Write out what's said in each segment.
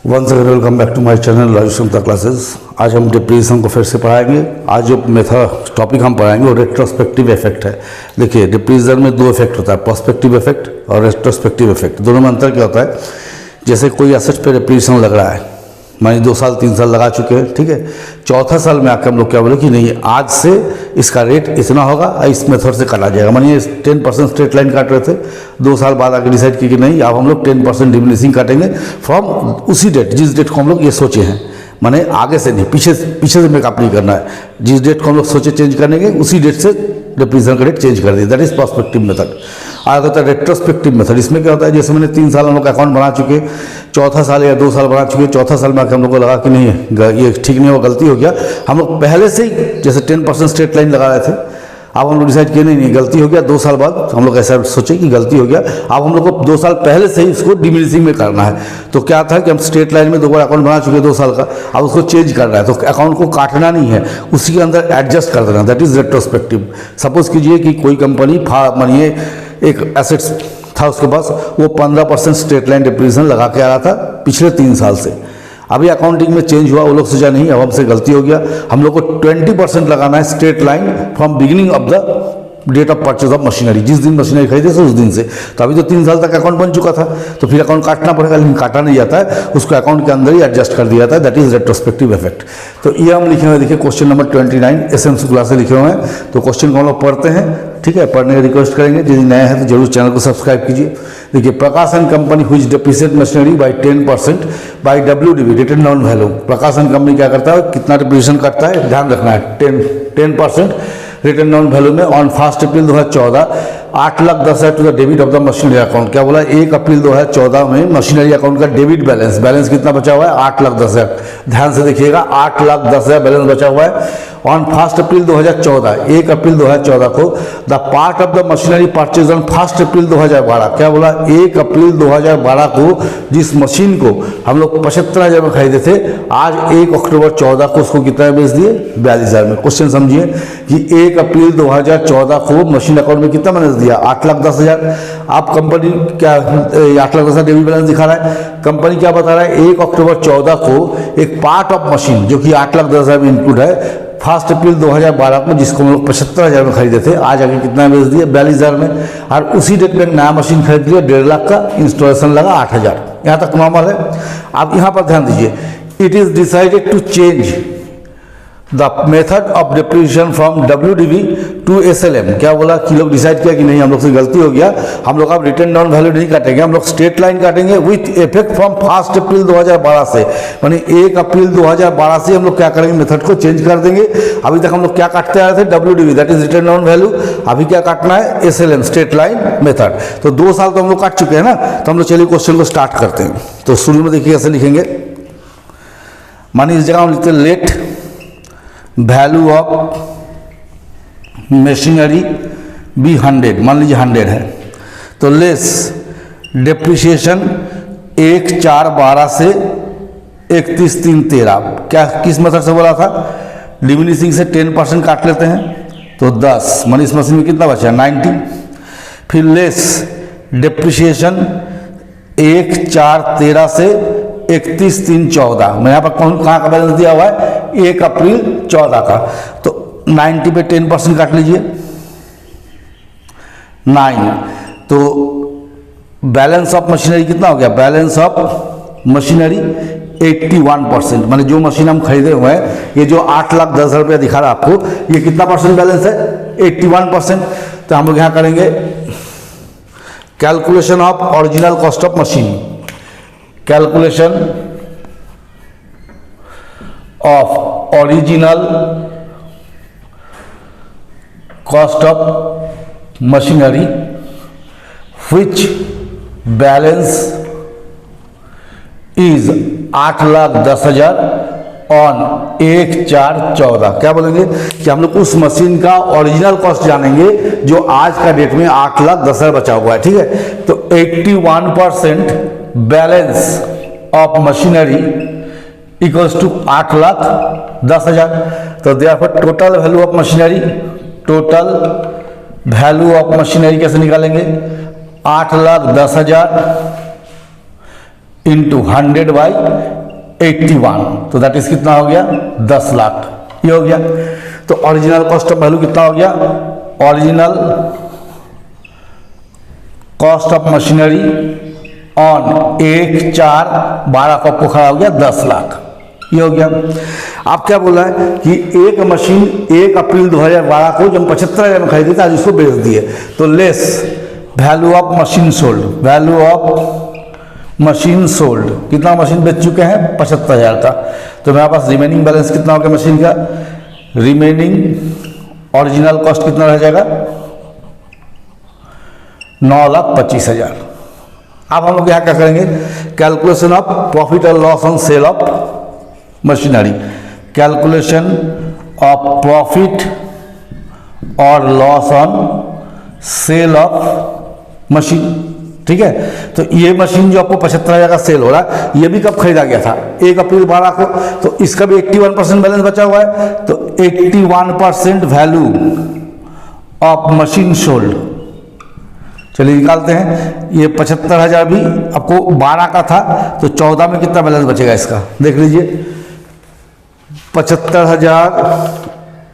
Once again welcome back to my channel Raju Samta classes. आज हम depreciation को फिर से पढ़ाएंगे। आज जो मेथड टॉपिक हम पढ़ाएंगे वो रेट्रोस्पेक्टिव इफेक्ट है। देखिए डिप्रीशिएशन में दो इफेक्ट होता है, प्रोस्पेक्टिव इफेक्ट और रेट्रोस्पेक्टिव इफेक्ट। दोनों में अंतर क्या होता है? जैसे कोई एसेट पे डिप्रीशिएशन लग रहा है, मानिए 2 साल 3 साल लगा चुके हैं, ठीक है। चौथा साल में आकर हम लोग क्या बोले कि नहीं आज से इसका रेट इतना होगा, इस मेथड से काटा जाएगा। मानिए 10% स्ट्रेट लाइन काट रहे थे, 2 साल बाद आके डिसाइड किए कि नहीं अब हम लोग 10% डिमिनिशिंग काटेंगे फ्रॉम उसी डेट जिस डेट को हम लोग ये सोचे हैं। माने आगे से नहीं, पीछे से मेकअप नहीं करना है। जिस डेट को हम लोग सोचे चेंज करने के उसी डेट से डिप्रीशिएशन का रेट चेंज कर दिया। That is prospective method. आगे होता है रेट्रोस्पेक्टिव मेथड। इसमें क्या होता है, जैसे मैंने 3 साल हम लोग अकाउंट बना चुके, चौथा साल या 2 साल बना चुके, चौथा साल में आकर हम लोग को लगा कि नहीं ये ठीक नहीं हुआ, गलती हो गया। हम लोग पहले से ही जैसे 10% स्ट्रेट लाइन लगा रहे थे, अब हम लोग डिसाइड किए नहीं गलती हो गया। 2 साल बाद हम लोग ऐसा सोचे कि गलती हो गया, अब हम लोग को 2 साल पहले से ही इसको डिमिनिशिंग में करना है। तो क्या था कि हम स्ट्रेट लाइन में 2 बार अकाउंट बना चुके 2 साल का, अब उसको चेंज करना है। तो अकाउंट को काटना नहीं है, उसी के अंदर एडजस्ट कर देना। That is retrospective. सपोज कीजिए कि कोई कंपनी मानिए एक एसेट्स था उसके पास, वो 15% स्ट्रेट लाइन डिप्रीशिएशन लगा के आ रहा था पिछले 3 साल से। अभी अकाउंटिंग में चेंज हुआ, वो लोग सोचा नहीं अब हमसे गलती हो गया, हम लोग को 20% लगाना है straight line from beginning of the date of purchase of machinery. जिस दिन मशीनरी खरीदे उस दिन से। तो अभी तो 3 साल तक अकाउंट बन चुका था, तो फिर अकाउंट काटना पड़ेगा, लेकिन काटा नहीं जाता है, उसको अकाउंट के अंदर ही एडजस्ट कर दिया जाता है। That is retrospective effect. तो ये हम लिखे हुए देखिए क्वेश्चन नंबर 29 एसएमसी क्लास से लिखे हुए हैं। तो क्वेश्चन को हम लोग पढ़ते हैं, ठीक है। पढ़ने का रिक्वेस्ट करेंगे, यदि नए हैं तो जरूर चैनल को सब्सक्राइब कीजिए। देखिए Prakash and company which depreciate machinery by 10% by WDV written down value. Prakash and company क्या करता है, कितना डिप्रिसिएशन करता है, ध्यान रखना है 10% रिटर्न डाउन वैल्यू में on 1 April 2014 8,10,000 to the debit of the machinery account. क्या बोला, 1 अप्रैल 2014 में मशीनरी अकाउंट का डेबिट बैलेंस कितना बचा हुआ है, 8,10,000। ध्यान से देखिएगा 8,10,000 बैलेंस बचा हुआ है। ऑन 1 अप्रैल 2014, 1 अप्रैल 2014 को the part of the machinery purchase on 1 अप्रैल 2012। क्या बोला, 1 अप्रैल 2012 को जिस मशीन को हम लोग 75,000 में खरीदे थे, आज 1 अक्टूबर 14 को उसको कितना बेच दिए, 42,000 में। क्वेश्चन समझिए कि 1 अप्रैल 2014 को मशीन अकाउंट में कितना बैलेंस दिया, 8,10,000। आप कंपनी क्या 8,10,000 डेबिट बैलेंस दिखा रहा है, कंपनी क्या बता रहा है, 1 अक्टूबर 14 को एक पार्ट ऑफ मशीन जो कि 8,10,000 में इंक्लूड है 1 अप्रैल 2012 को जिसको हम लोग 75,000 में खरीदे थे, आज आगे कितना बेच दिए, 42,000 में। और उसी डेट में नया मशीन खरीद लिया 1.5 लाख का, इंस्टॉलेशन लगा 8,000। यहाँ तक नॉर्मल है। आप यहाँ पर ध्यान दीजिए, it is decided to change the method of depreciation from WDV to SLM। क्या बोला कि लोग डिसाइड किया कि नहीं हम लोग से गलती हो गया, हम लोग अब रिटर्न डाउन वैल्यू नहीं काटेंगे, हम लोग स्ट्रेट लाइन काटेंगे विथ इफेक्ट फ्रॉम 1 अप्रैल 2012 से। मानी 1 अप्रैल 2012 से हम लोग क्या करेंगे, मेथड को चेंज कर देंगे। अभी तक हम लोग क्या काटते आ रहे थे, WDV that is return down value. अभी क्या काटना है, SLM स्ट्रेट लाइन मेथड। तो 2 साल तो हम लोग काट चुके हैं ना, तो हम लोग चलिए क्वेश्चन को स्टार्ट करते हैं। तो शुरू में देखिए कैसे लिखेंगे। मानी इस जगह हम लिखते हैं let value of machinery be 100। मान लीजिए 100 है, तो लेस डिप्रिसिएशन 1/4/12 से 31/3/13। क्या किस मेथड से बोला था, डिमिनिशिंग से 10% काट लेते हैं, तो 10 मान इस मशीन में कितना बचा, 90। फिर लेस डिप्रिसिएशन 1/4/13 से 31/3/14। मैं यहाँ पर कहाँ का बैलेंस दिया हुआ है, 1 अप्रैल 14 का। तो 90 पे 10% काट लीजिए, 9। तो बैलेंस ऑफ मशीनरी कितना हो गया, बैलेंस ऑफ मशीनरी 81%। माने जो मशीन हम खरीदे हुए हैं, ये जो 8,10,000 रुपया दिखा रहा है आपको, ये कितना परसेंट बैलेंस है, 81%। तो हम लोग यहाँ करेंगे calculation of original cost of machine. Calculation of original cost of machinery which balance is 8,10,000 on 1/4/14। क्या बोलेंगे कि हम लोग उस मशीन का ओरिजिनल कॉस्ट जानेंगे जो आज का डेट में 8,10,000 बचा हुआ है, ठीक है। तो 81% balance of machinery equals to 8,10,000। तो therefore total value of machinery, total value of machinery कैसे निकालेंगे, 8,10,000 इंटू 100/81, तो दैट इज कितना हो गया 10 लाख, ये हो गया। तो ओरिजिनल कॉस्ट ऑफ वैल्यू कितना हो गया, original cost of machinery on 1/4/12 को आपको खड़ा हो गया 10 लाख, ये हो गया। आप क्या बोला है कि एक मशीन 1 अप्रैल 2012 को जब 75,000 में खरीदी था, आज उसको बेच दिए, तो less value of machine sold, value of machine sold, कितना मशीन बेच चुके हैं 75,000 का, तो मेरे पास रिमेनिंग बैलेंस कितना हो गया मशीन का, रिमेनिंग ओरिजिनल कॉस्ट कितना रह जाएगा 9,25,000। अब हम लोग यहाँ क्या करेंगे, कैलकुलेशन ऑफ प्रॉफिट और loss on sale of machinery, calculation of profit और loss on sale of machine, ठीक है। तो ये मशीन जो आपको 75,000 का सेल हो रहा है, ये भी कब खरीदा गया था 1 अप्रैल 12 को, तो इसका भी 81% बैलेंस बचा हुआ है, तो 81% वैल्यू ऑफ मशीन सोल्ड, चलिए निकालते हैं। ये 75,000 भी आपको 12 का था, तो 14 में कितना बैलेंस बचेगा इसका, देख लीजिए 75,000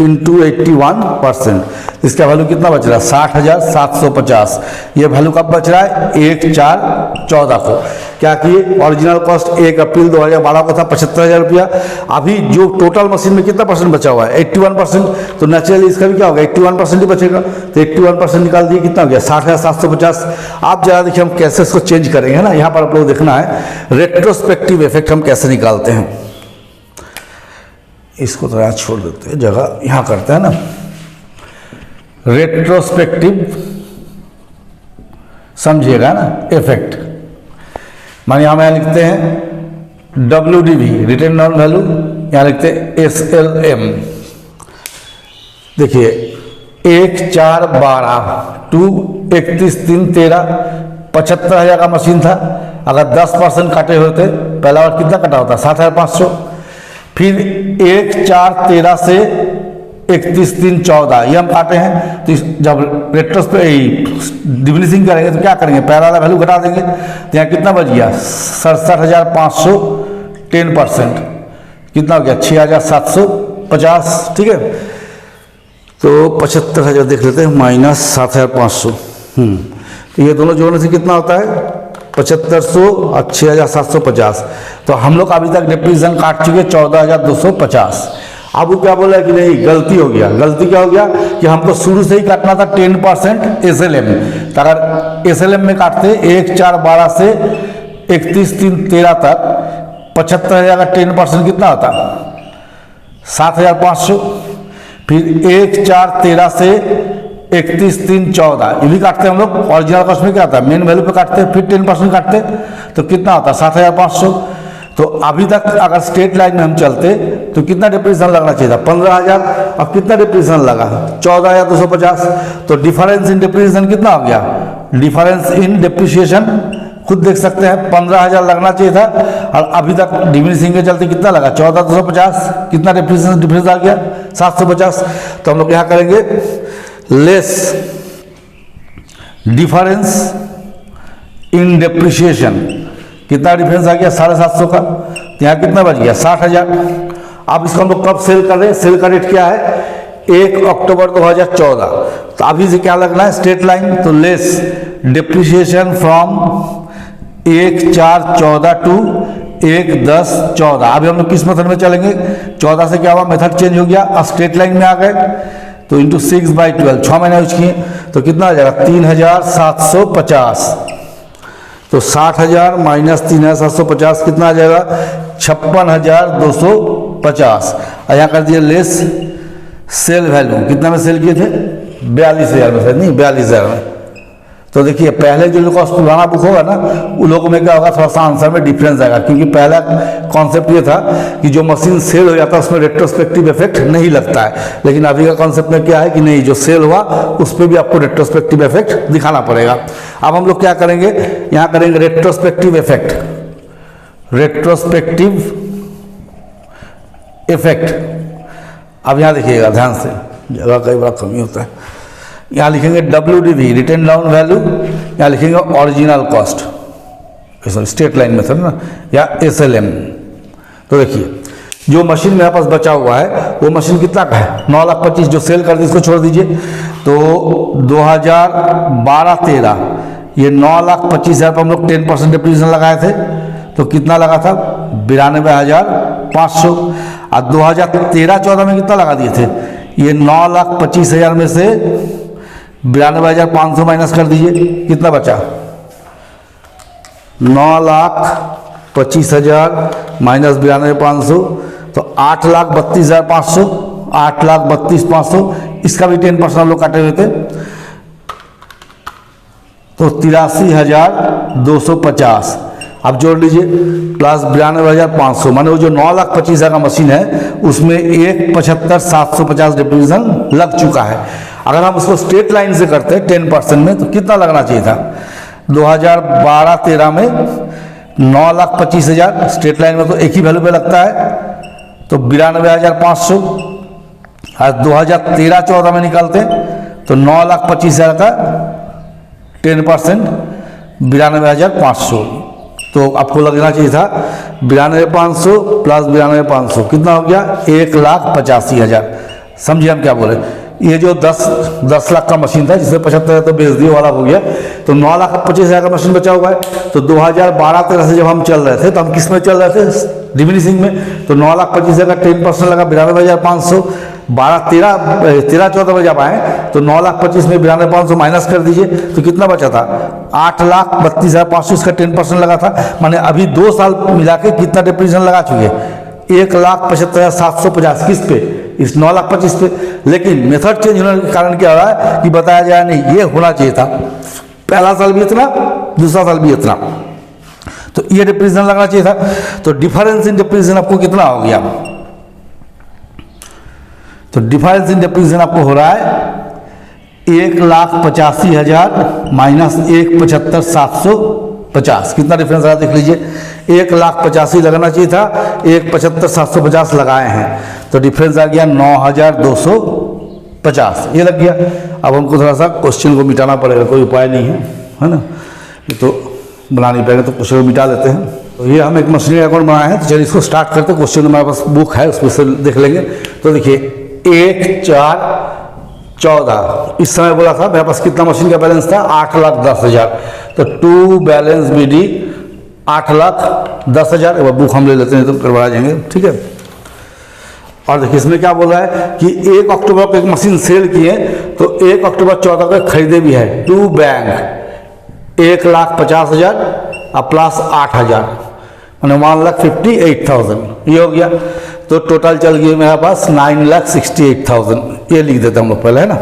इंटू 81%, इसका वैल्यू कितना बच रहा है 60,750। ये वैल्यू कब बच रहा है 1/4/14 को। क्या किए, ओरिजिनल कॉस्ट 1 अप्रैल 2012 को था 75,000 रुपया, अभी जो टोटल मशीन में कितना परसेंट बचा हुआ है 81%, तो नेचुरली इसका भी क्या होगा 81% ही बचेगा, तो 81% निकाल दिए, कितना हो गया 60,750। आप जरा देखिए हम कैसे इसको चेंज करेंगे, है ना। यहाँ पर आप लोग देखना है रेट्रोस्पेक्टिव इफेक्ट हम कैसे निकालते हैं, इसको तो यहाँ छोड़ देते हैं, जगह यहाँ करते हैं ना। रेट्रोस्पेक्टिव समझिएगा ना इफेक्ट, मानिए हम यहाँ लिखते हैं WDV रिटेन डाउन वैल्यू, यहाँ लिखते हैं SLM। देखिए 1/4/12 टू 31/3/13, 75,000 का मशीन था, अगर 10% काटे होते पहला बार कितना कटा होता 7,500, फिर 1/4/13 से 31/3/14 ये हम काटे हैं। तो जब रेट्रोस पे डिमिनिशिंग करेंगे तो क्या करेंगे, पहला वाला वैल्यू घटा देंगे, तो यहाँ कितना बच गया 67,500, 10% कितना हो गया 6,750, ठीक है। तो 75,000 देख लेते हैं माइनस 7,500, तो ये दोनों जोड़ने से कितना होता है 7,500 और 6,750। तो हम लोग अभी तक डिप्रीशिएशन काट चुके 14,250। अब वो क्या बोला है कि नहीं गलती हो गया, गलती क्या हो गया कि हमको शुरू से ही काटना था 10% SLM, तो अगर SLM में काटते 1/4/12 से 31/3/13 तक 75,000 का 10% कितना होता 7,500, फिर 1/4/13 से 31/3/14 ये भी काटते हैं हम लोग, ओरिजिनल कॉस्ट में क्या आता है मेन वैल्यू पे काटते हैं, फिर 10% काटते हैं, तो कितना होता है 7,500। तो अभी तक अगर स्ट्रेट लाइन में हम चलते तो कितना डिप्रीशिएशन लगना चाहिए था 15,000, अब कितना डिप्रीशिएशन लगा 14,250। तो डिफरेंस इन डिप्रीशिएशन कितना हो गया, डिफरेंस इन डिप्रीशिएशन खुद देख सकते हैं 15,000 लगना चाहिए था, और अभी तक डिमिनिशिंग के चलते कितना लगा 14,250, कितना डिप्रीशिएशन डिफरेंस आ गया 750। तो हम लोग यहाँ करेंगे लेस डिफरेंस इन डिप्रीशिएशन, कितना डिफरेंस आ गया 750 का, तो यहाँ कितना बच गया 60,000। अब इसको हम लोग कब सेल कर रहे हैं, सेल का रेट क्या है 1 अक्टूबर 2014, तो अभी से क्या लगना है स्ट्रेट लाइन, तो लेस डिप्रीशिएशन फ्रॉम 1/4/14 टू 1/10/14। अभी हम लोग किस मेथड में चलेंगे, 14 से क्या हुआ मेथड चेंज हो गया, अब स्ट्रेट लाइन में आ गए, तो इंटू 6/12 6 महीने यूज किए, तो कितना आ जाएगा 3,750। तो 60,000 माइनस 3,750 कितना आ जाएगा 56,250। और यहाँ कर दिए लेस सेल वैल्यू, कितना में सेल किए थे 42,000 में, नहीं 42,000 में। तो देखिए पहले जो कॉस्ट पुराना बुक होगा ना उन लोगों में क्या होगा थोड़ा सा आंसर में डिफरेंस आएगा, क्योंकि पहला कॉन्सेप्ट ये था कि जो मशीन सेल हो जाता है उसमें रेट्रोस्पेक्टिव इफेक्ट नहीं लगता है, लेकिन अभी का कॉन्सेप्ट में क्या है कि नहीं जो सेल हुआ उस पर भी आपको रेट्रोस्पेक्टिव इफेक्ट दिखाना पड़ेगा। अब हम लोग क्या करेंगे, यहाँ करेंगे रेट्रोस्पेक्टिव इफेक्ट, रेट्रोस्पेक्टिव इफेक्ट। अब यहाँ देखिएगा ध्यान से, जगह कई बड़ा कमी होता है, यहाँ लिखेंगे WDV रिटेन डाउन वैल्यू, यहाँ लिखेंगे original cost, straight line method ना, या SLM। तो देखिए जो मशीन मेरे पास बचा हुआ है वो मशीन कितना का है, 9,25,000 जो सेल कर दी इसको छोड़ दीजिए। तो 2012-13 ये 9,25,000 पर हम लोग 10% डिप्रीशिएशन लगाए थे, तो कितना लगा था 92,500। और 2013-14 में कितना लगा दिए थे, ये 9,25,000 में से 92,500 माइनस कर दीजिए, कितना बचा 9,25,000 माइनस 92,500, तो 8,32,500, 8,32,500। इसका भी 10% हम लोग काटे हुए थे, तो 83,250। अब जोड़ लीजिए प्लस 92,500, माने वो जो 9,25,000 का मशीन है उसमें 1,75,750 डिप्रीशिएशन लग चुका है। अगर हम उसको स्ट्रेट लाइन से करते हैं 10% में, तो कितना लगना चाहिए था 2012-13 में 9,25,000, स्ट्रेट लाइन में तो एक ही वैल्यू पे लगता है, तो 92,500। और 2013-14 में निकालते तो 9,25,000 का 10% 92,500, तो आपको लगना चाहिए था 92,500 प्लस 92,500 कितना हो गया 1,85,000। समझिए हम क्या बोले, ये जो 10 लाख का मशीन था जिसमें 75,000 तो बेच दिए वाला हो गया, तो 9,25,000 का मशीन बचा हुआ है। तो 2012-13 से जब हम चल रहे थे तो हम किस में चल रहे थे, डिमिनिशिंग में, तो 9,25,000 का 10% लगा 92,500। 13-14 में जब आए तो 9,25,000 में 92,500 माइनस कर दीजिए, तो कितना बचा था 8,32,500, इसका 10% लगा था। माने अभी 2 साल मिला के कितना डिप्रीशिएशन लगा चुके, 1,75,750 किस पे, इस 9,25,000 पे। लेकिन मेथड चेंज होने के कारण क्या हो रहा है कि बताया जाए नहीं, ये होना चाहिए था पहला साल भी इतना, दूसरा साल भी इतना, तो ये डिप्रीशिएशन लगना चाहिए था। तो डिफरेंस इन डिप्रीशिएशन आपको कितना हो गया, तो डिफरेंस इन डिप्रीशिएशन आपको हो रहा है 1,85,000 माइनस 1,75,750। कितना डिफरेंस रहा देख लीजिए, 1,85,000 लगना चाहिए था, 1,75,750 लगाए हैं, तो डिफरेंस आ गया 9,250, ये लग गया। अब हमको थोड़ा सा क्वेश्चन को मिटाना पड़ेगा, कोई उपाय नहीं है ना, ये तो बना नहीं पाएगा, तो क्वेश्चन को मिटा लेते हैं। तो ये हम एक मशीनरी अकाउंट बनाए हैं, तो चलिए इसको स्टार्ट करते हैं। क्वेश्चन हमारे पास बुक है उसमें से देख लेंगे। तो देखिए 1,4,14 इस समय बोला था मेरे पास कितना मशीन का बैलेंस था 8,10,000, तो टू बैलेंस BD 8,10,000। एक बार बुक हम ले लेते हैं तो करवा जाएंगे, ठीक है। और देखिए इसमें क्या बोल रहा है कि 1 अक्टूबर को एक मशीन सेल किए, तो 1 अक्टूबर 14 को खरीदे भी है, टू बैंक 1,50,000 और प्लस 8,000 मैंने 1,58,000, ये हो गया। तो टोटल चल गया मेरे पास 9,68,000, ये लिख देते हम लोग पहले, है ना,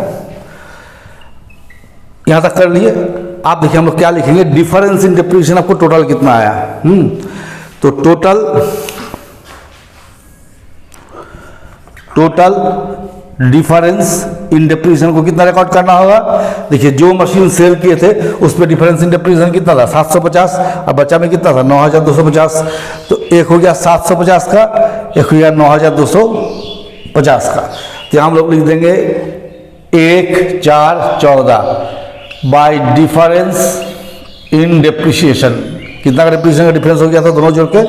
यहां तक कर लिए। आप देखिए हम लोग क्या लिखेंगे, डिफरेंस इन डिप्रीशिएशन आपको टोटल कितना आया। तो टोटल डिफरेंस इन डिप्रीशिएशन को कितना रिकॉर्ड करना होगा। देखिए जो मशीन सेल किए थे उस पर डिफरेंस इन डिप्रीशिएशन कितना था 750, और बचा में कितना था 9,250। तो एक हो गया 750 का, एक हो गया 9,250 का। तो हम लोग लिख देंगे 1,4,14 बाय डिफरेंस इन डिप्रीशिएशन। कितना का डिप्रीशिएशन का डिफरेंस हो गया था दोनों जोड़ के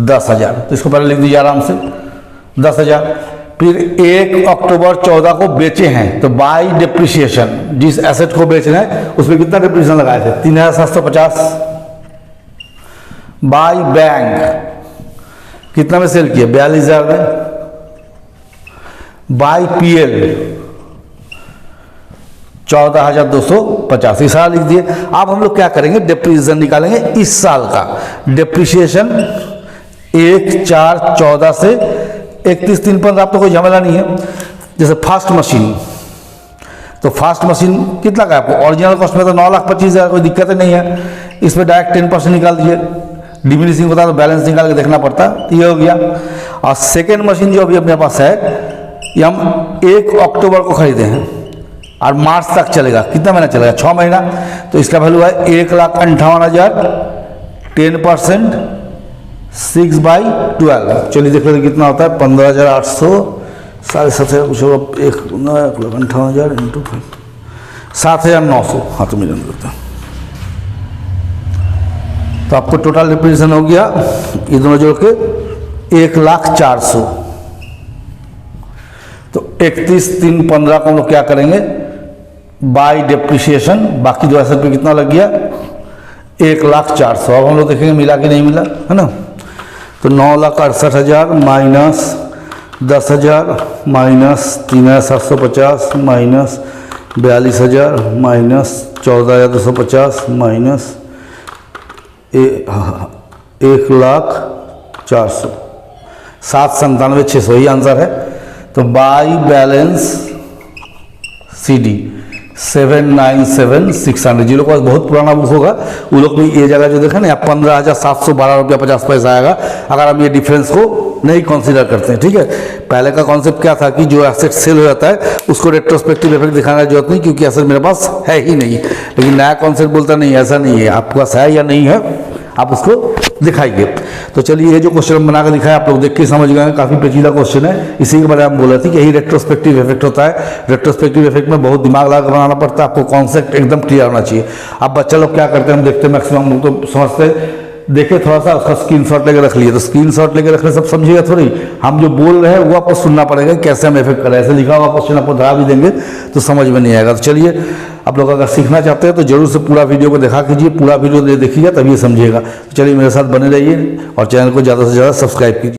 10,000। तो इसको पहले लिख दीजिए आराम से 10,000। फिर 1 अक्टूबर 14 को बेचे हैं, तो बाय डिप्रीशिएशन जिस एसेट को बेच रहे हैं उसमें कितना डिप्रीशिएशन लगाए थे 3,750। बाय बैंक कितना में सेल किए 42,000 में। बाय PL 14,250, सारा लिख दिए। अब हम लोग क्या करेंगे, डिप्रीशिएशन निकालेंगे इस साल का। डिप्रीशिएशन 1,4,14 से 31/3 आप तो कोई झमेला नहीं है। जैसे फास्ट मशीन, तो फास्ट मशीन कितना का आपको ओरिजिनल कॉस्ट में तो 9,25,000, कोई दिक्कत नहीं है। इसमें डायरेक्ट 10% निकाल दीजिए, डिमिनिशिंग होता है तो बैलेंस निकाल के देखना पड़ता, ये हो गया। और सेकेंड मशीन जो अभी अपने पास है, ये हम 1 अक्टूबर को खरीदे हैं और मार्च तक चलेगा। कितना महीना चलेगा 6 महीना। तो इसका वैल्यू है 1,58,000, 10% 6/12। चलिए देख लेते कितना होता है 15,800 7,500 कुछ होगा, 1,58,000 इंटू 7,900 हाँ तो मिलियन करता है। तो आपको टोटल डिप्रीसिएशन हो गया ये दोनों जोड़ के 1,04,000। तो 31/3/15 को हम लोग क्या करेंगे बाय डिप्रिसिएशन, बाकी जो एसेट पे कितना लग गया 1,04,000। अब हम लोग देखेंगे मिला कि नहीं मिला, है ना। तो 9,68,000 minus 10,000 minus 3,750 minus 42,000 minus 14,250 minus 1,04,000 797,600 ही आंसर है। तो बाई बैलेंस CD 797,600। जिन लोग का बहुत पुराना बुक होगा वो लोग भी ये जगह जो देखा ना 15,712 रुपया 50 पैसा आएगा अगर हम ये डिफरेंस को नहीं कंसीडर करते हैं, ठीक है। पहले का कॉन्सेप्ट क्या था कि जो एसेट सेल हो जाता है उसको रेट्रोस्पेक्टिव इफेक्ट दिखाने की जरूरत नहीं क्योंकि एसेट मेरे पास है ही नहीं। लेकिन नया कॉन्सेप्ट बोलता नहीं ऐसा नहीं है, आपके पास है या नहीं है आप उसको दिखाइए। तो चलिए ये जो क्वेश्चन बना कर दिखाया आप लोग देख के समझ गए, काफ़ी पेचीदा क्वेश्चन है। इसी के बारे में हम बोल रहे थे कि यही रेट्रोस्पेक्टिव इफेक्ट होता है। रेट्रोस्पेक्टिव इफेक्ट में बहुत दिमाग लगा बनाना पड़ता है, आपको कॉन्सेप्ट एकदम क्लियर होना चाहिए। अब बच्चा लोग क्या करते हैं हम देखते हैं मैक्सिमम लोग तो समझते हैं, देखे थोड़ा सा उसका स्क्रीनशॉट लेकर रख लिए, तो स्क्रीनशॉट लेकर रखने सब समझिएगा थोड़ी, हम जो बोल रहे हैं वो आपको सुनना पड़ेगा कैसे हम इफेक्ट करें। ऐसे लिखा हुआ क्वेश्चन आपको धरा भी देंगे तो समझ में नहीं आएगा। तो चलिए आप लोग अगर सीखना चाहते हैं तो जरूर से पूरा वीडियो को देखा कीजिए, पूरा वीडियो देखिएगा तभी समझिएगा। तो चलिए मेरे साथ बने रहिए और चैनल को ज़्यादा से ज़्यादा सब्सक्राइब कीजिए।